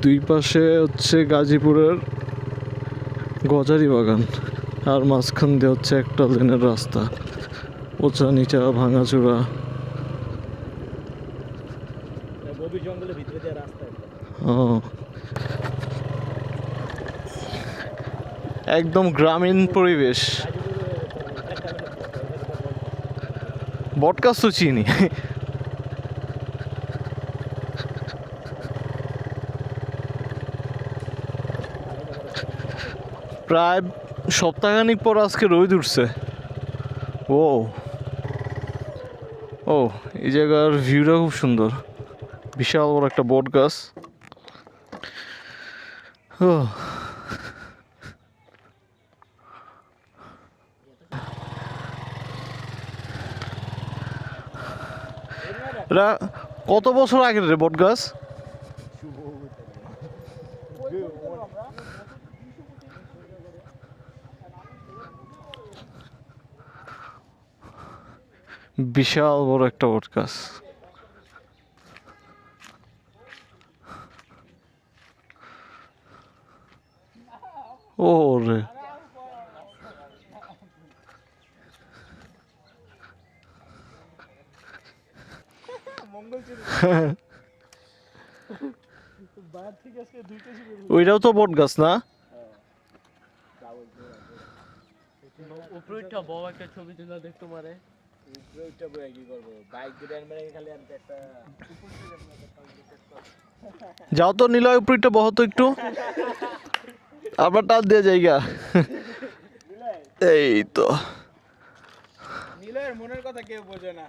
দুই পাশে হচ্ছে গাজীপুরের গজারি বাগান, আর মাঝখান দিয়ে হচ্ছে একটা লেনের রাস্তা, উঁচা নিচা ভাঙাচোরা। একদম গ্রামীণ পরিবেশ। বটগাছ তো চিনি। প্রায় সপ্তাহখানিক পর আজকে রোদ উঠছে। ও ও এই জায়গার ভিউটা খুব সুন্দর, বিশাল বড় একটা বট গাছ। ও এটা কত বছর আগের রে বট গাছ? বিশাল বড় একটা বট গাছ। ও রে ওইটাও তো বট গাছ না? ছবি তুলে দেখতে পারে। যাও তো নিলয় উপরটা বহুত একটু, আবার টান দিয়ে জায়গা। এই তো নিলয়ের মনের কথা কেউ বোঝে না।